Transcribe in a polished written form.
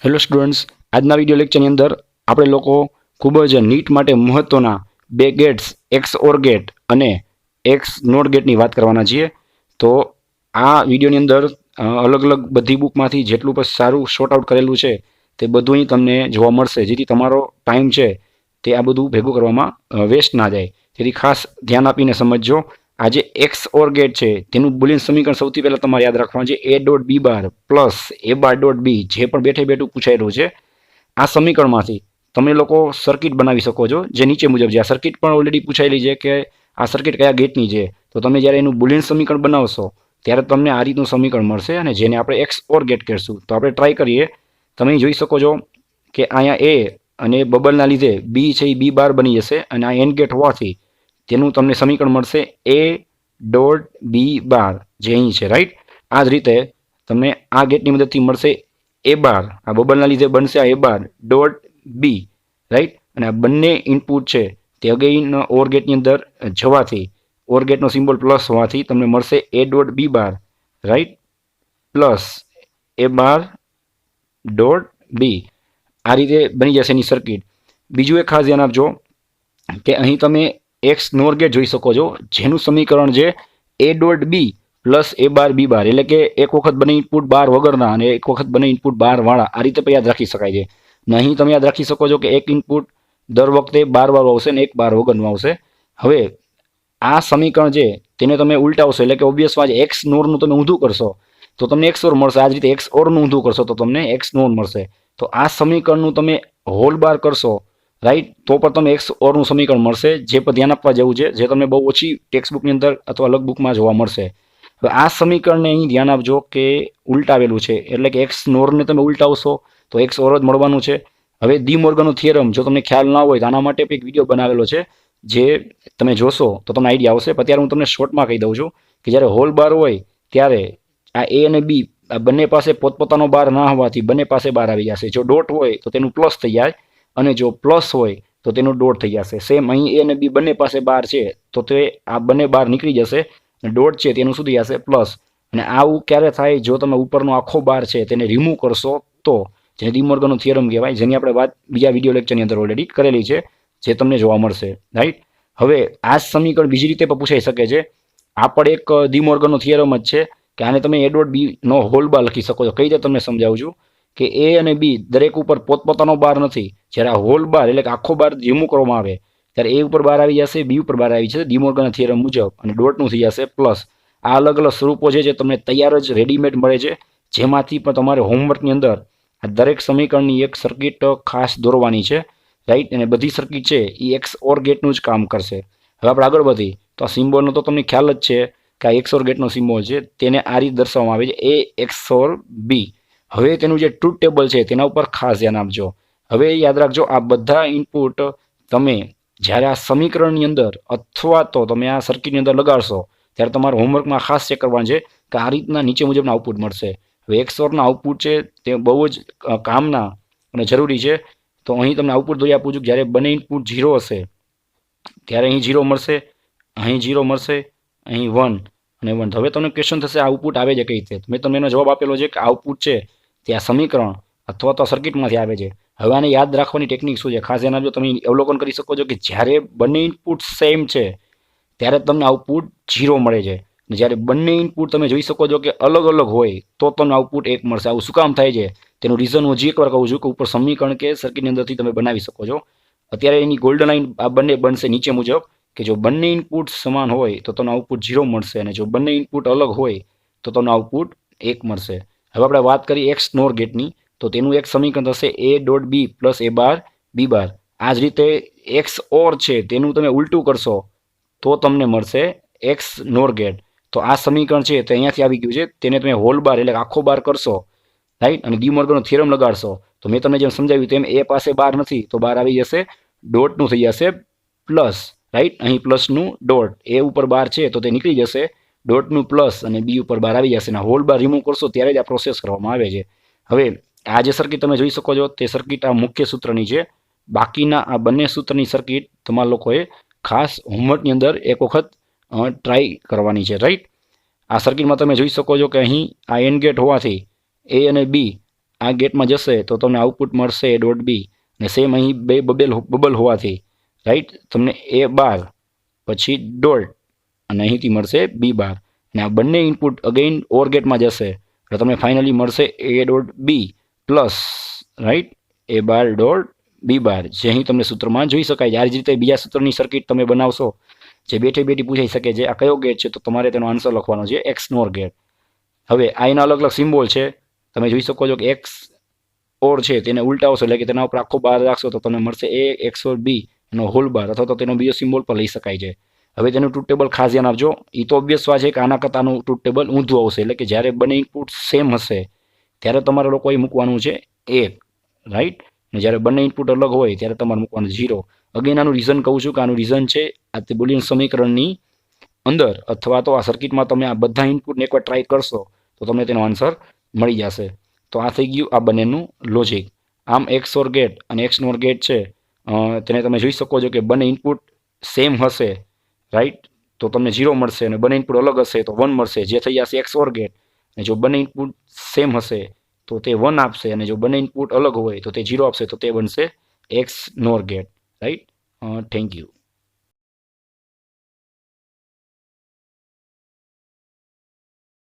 Hello students, આજના video લેક્ચરની અંદર આપણે લોકો ખૂબ જ નીટ માટે મહત્ત્વના બે ગેટ્સ એક્સ ઓર ગેટ અને એક્સ નોટ ગેટની વાત કરવાના છીએ. તો આ વિડીયોની અંદર અલગ અલગ બધી બુકમાંથી જેટલું પણ સારું શોર્ટ આઉટ કરેલું છે તે બધું અહીં તમને જોવા મળશે, જેથી તમારો ટાઈમ છે તે આ બધું ભેગું કરવામાં વેસ્ટ ના જાય. તેથી ખાસ ધ્યાન આપીને સમજજો. આ જે એક્સ ઓર ગેટ છે તેનું બુલિયન સમીકરણ સૌથી પહેલાં તમારે યાદ રાખવાનું છે A dot B bar plus A bar dot B, જે પણ બેઠે બેઠું પૂછાયેલું છે. આ સમીકરણમાંથી તમે લોકો સર્કિટ બનાવી શકો છો જે નીચે મુજબ છે. આ સર્કિટ પણ ઓલરેડી પૂછાયેલી છે કે આ સર્કિટ કયા ગેટની છે. તો તમે જ્યારે એનું બુલિયન સમીકરણ બનાવશો ત્યારે તમને આ રીતનું સમીકરણ મળશે અને જેને આપણે એક્સ ઓર ગેટ કહેશું. તો આપણે ટ્રાય કરીએ. તમે જોઈ શકો છો કે અહીંયા એ અને બબલના લીધે બી છે એ બી બાર બની જશે અને આ એન ગેટ હોવાથી તેનું તમને સમીકરણ મળશે એ ડોટ બી બાર, જે અહીં છે, રાઈટ. આ જ રીતે તમને આ ગેટની મદદથી મળશે એ બાર, આ બબલના લીધે બનશે આ એ બાર ડોટ બી, રાઈટ. અને આ બંને ઇનપુટ છે તે અગેઇન ઓર ગેટની અંદર જવાથી ઓર ગેટનો સિમ્બોલ પ્લસ હોવાથી તમને મળશે A dot B bar, right, plus A bar dot B. આ રીતે બની જશે એની સર્કિટ. બીજું એક ખાસ ધ્યાન આપજો કે અહીં તમે એક્સ નોર ગેટ જોઈ શકો છો જેનું સમીકરણ છે A dot B plus A બાર બી બાર, એટલે કે એક વખત બંને ઇનપુટ બાર વગરના અને એક વખત બંને ઇનપુટ બાર વાળા. આ રીતે પણ યાદ રાખી શકાય છે. ને અહીં તમે યાદ રાખી શકો છો કે એક ઇનપુટ દર વખતે બાર વાળું આવશે ને એક બાર વગરનું આવશે. હવે આ સમીકરણ છે તેને તમે ઉલટાવશો, એટલે કે ઓબ્વિયસમાં એક્સ નોરનું તમે ઊંધું કરશો તો તમને એક્સ ઓર મળશે. આ જ રીતે એક્સ ઓરનું ઊંધું કરશો તો તમને એક્સ નોર મળશે. તો આ સમીકરણનું તમે હોલ બાર કરશો, રાઈટ, તો પણ તમે એક્સ ઓરનું સમીકરણ મળશે, જે પર ધ્યાન આપવા જેવું છે, જે તમને બહુ ઓછી ટેક્સ્ટ બુકની અંદર અથવા અલગ બુકમાં જોવા મળશે. હવે આ સમીકરણને અહીં ધ્યાન આપજો કે ઉલટાવેલું છે, એટલે કે એક્સ નોરને તમે ઉલટાવશો તો એક્સ ઓર જ મળવાનું છે. હવે ડી મોર્ગનનો થિયરમ જો તમને ખ્યાલ ના હોય તો આના માટે એક વિડીયો બનાવેલો છે, જે તમે જોશો તો તમને આઈડિયા આવશે. પણ અત્યારે હું તમને શોર્ટમાં કહી દઉં છું કે જ્યારે હોલ બાર હોય ત્યારે આ એ અને બી આ બંને પાસે પોતપોતાનો બાર ના હોવાથી બંને પાસે બાર આવી જશે. જો ડોટ હોય તો તેનું પ્લસ થઈ જાય અને જો પ્લસ હોય તો તેનું ડોટ થઈ જશે. સેમ અહીં એ અને બી બંને પાસે બાર છે તો તે આ બંને બાર નીકળી જશે અને ડોટ છે તેનું શું થઈ જશે પ્લસ. અને આવું ક્યારે થાય? જો તમે ઉપરનો આખો બાર છે તેને રિમૂવ કરશો તો, જેને ડી મોર્ગનનો થિયરમ કહેવાય, જેની આપણે વાત બીજા વિડીયો લેક્ચરની અંદર ઓલરેડી કરેલી છે, જે તમને જોવા મળશે, રાઈટ. હવે આ સમીકરણ બીજી રીતે પણ પૂછાઈ શકે છે. આ પણ એક ડી મોર્ગનનો થિયરમ જ છે કે આને તમે એ ડોટ બી નો હોલ બાર લખી શકો છો. કઈ રીતે તમને સમજાવું છું કે એ અને બી દરેક ઉપર પોતપોતાનો બાર નથી. જ્યારે આ હોલ બાર એટલે કે આખો બાર રિમૂવ કરવામાં આવે ત્યારે એ ઉપર બાર આવી જશે, બી ઉપર બાર આવી જશે ડી મોર્ગનના થિયરમ મુજબ, અને ડોટનું થઈ જશે પ્લસ. આ અલગ અલગ સ્વરૂપો છે જે તમને તૈયાર જ રેડીમેડ મળે છે, જેમાંથી પણ તમારે હોમવર્કની અંદર આ દરેક સમીકરણની એક સર્કિટ ખાસ દોરવાની છે, રાઈટ. અને બધી સર્કિટ છે એ એક્સ ઓર ગેટનું જ કામ કરશે. હવે આપણે આગળ વધી તો આ સિમ્બોલનો તો તમને ખ્યાલ જ છે કે આ એક્સ ઓર ગેટનો સિમ્બોલ છે, તેને આ રીતે દર્શાવવામાં આવે છે એ એક્સ ઓર બી. હવે તેનું જે ટ્રુથ ટેબલ છે તેના ઉપર ખાસ ધ્યાન આપજો. હવે યાદ રાખજો, આ બધા ઇનપુટ તમે જ્યારે આ સમીકરણની અંદર અથવા તો તમે આ સર્કિટની અંદર લગાડશો ત્યારે તમારે હોમવર્કમાં ખાસ ચેક કરવાનું છે કે આ રીતના નીચે મુજબના આઉટપુટ મળશે. હવે એક્સ ઓરના આઉટપુટ છે તે બહુ જ કામના અને જરૂરી છે. તો અહીં તમને આઉટપુટ દોરી આપું છું. જ્યારે બંને ઇનપુટ 0 હશે ત્યારે અહીં 0 મળશે, અહીં 0 મળશે, અહીં 1 અને 1. હવે તમને ક્વેશ્ચન થશે આઉટપુટ આવે છે કઈ રીતે? મેં તમને એનો જવાબ આપેલો છે કે આઉટપુટ છે તે આ સમીકરણ અથવા તો સર્કિટમાંથી આવે છે. હવે આને યાદ રાખવાની ટેકનિક શું છે ખાસ એના જો તમે અવલોકન કરી શકો છો કે જ્યારે બંને ઇનપુટ સેમ છે ત્યારે તમને આઉટપુટ 0 મળે છે. અને જ્યારે બંને ઇનપુટ તમે જોઈ શકો છો કે અલગ અલગ હોય તો તમને આઉટપુટ 1 મળશે. આવું શું કામ થાય છે તેનું રીઝન હું હજી એકવાર કહું છું કે ઉપર સમીકરણ કે સર્કિટની અંદરથી તમે બનાવી શકો છો. અત્યારે એની ગોલ્ડન લાઈન આ બંને બનશે નીચે મુજબ કે જો બંને ઇનપુટ સમાન હોય તો તમને આઉટપુટ 0 મળશે અને જો બંને ઇનપુટ અલગ હોય તો તમને આઉટપુટ 1 મળશે. હવે આપણે વાત કરીએ એક્સ નોર ગેટની, તો તેનું એક સમીકરણ થશે એ ડોટ બી પ્લસ એ બાર બી બાર. આ જ રીતે એક્સ ઓર છે તેનું તમે ઉલટું કરશો તો તમને મળશે એક્સ નોર ગેટ. તો આ સમીકરણ છે તે અહીંયાથી આવી ગયું છે, તેને તમે હોલ બાર એટલે આખો બાર કરશો, રાઈટ, અને ડી મોર્ગનનો થિયરમ લગાડશો તો મેં તમને જેમ સમજાવ્યું તેમ એ પાસે બાર નથી તો બાર આવી જશે, ડોટનું થઈ જશે પ્લસ, રાઈટ. અહીં પ્લસનું ડોટ, એ ઉપર બાર છે તો તે નીકળી જશે, ડોટનું પ્લસ અને બી ઉપર બાર આવી જશે. અને હોલ બાર રિમૂવ કરશો ત્યારે જ આ પ્રોસેસ કરવામાં આવે છે. હવે આ જે સર્કિટ તમે જોઈ શકો છો તે સર્કિટ આ મુખ્ય સૂત્રની છે. બાકીના આ બંને સૂત્રની સર્કિટ તમારા લોકોએ ખાસ હોમવર્કની અંદર એક વખત ટ્રાય કરવાની છે, રાઈટ. આ સર્કિટમાં તમે જોઈ શકો છો કે અહીં આ એન ગેટ હોવાથી એ અને બી આ ગેટમાં જશે તો તમને આઉટપુટ મળશે એ ડોટ બી, અને સેમ અહીં બે બબલ હોવાથી રાઈટ તમને એ બાર પછી ડોટ અને અહીંથી મળશે બી બાર, અને આ બંને ઇનપુટ અગેઇન ઓર ગેટમાં જશે એટલે તમને ફાઇનલી મળશે A dot B plus right A bar dot B bar, જે અહીં તમને સૂત્રમાં જોઈ શકાય છે. આ જ રીતે બીજા સૂત્રની સર્કિટ તમે બનાવશો જે બેઠી પૂછાઈ શકે છે આ કયો ગેટ છે, તો તમારે તેનો આન્સર લખવાનો છે એક્સ નોર ગેટ. હવે આ એના અલગ અલગ સિમ્બોલ છે, તમે જોઈ શકો છો કે એક્સ ઓર છે તેને ઉલટાવશો એટલે કે તેના ઉપર આખો બાર રાખશો તો તમને મળશે એ એક્સ ઓર બી એનો હોલ બાર, અથવા તો તેનો બીજો સિમ્બોલ પણ લઈ શકાય છે. હવે તેનું ટ્રુથ ટેબલ ખાસ ધ્યાન આપજો. એ તો ઓબ્વિયસ વાત છે કે આના કરતાનું ટ્રુથ ટેબલ ઊંધું આવશે, એટલે કે જ્યારે બંને ઇનપુટ સેમ હશે ત્યારે તમારે લોકોએ મૂકવાનું છે 1 રાઈટ, અને જ્યારે બંને ઇનપુટ અલગ હોય ત્યારે તમારે મૂકવાનું 0. અગેન આનું રીઝન કહું છું કે આનું રીઝન છે આ તે બુલિયન સમીકરણની અંદર અથવા તો આ સર્કિટમાં તમે આ બધા ઇનપુટને એકવાર ટ્રાય કરશો તો તમને તેનો આન્સર મળી જશે. તો આ થઈ ગયું આ બંનેનું લોજિક. આમ એક્સ ઓર ગેટ અને એક્સ નોર ગેટ છે તેને તમે જોઈ શકો છો કે બંને ઇનપુટ સેમ હશે રાઈટ તો તમને 0 મળશે, અને બંને ઇનપુટ અલગ હશે તો 1 મળશે, જે થઈ જશે એક્સ ઓર ગેટ. અને જો બંને ઇનપુટ સેમ હશે તો તે 1 આપશે, અને જો બંને ઇનપુટ અલગ હોય તો તે 0 આપશે, તો તે બનશે X NOR gate right. Thank you.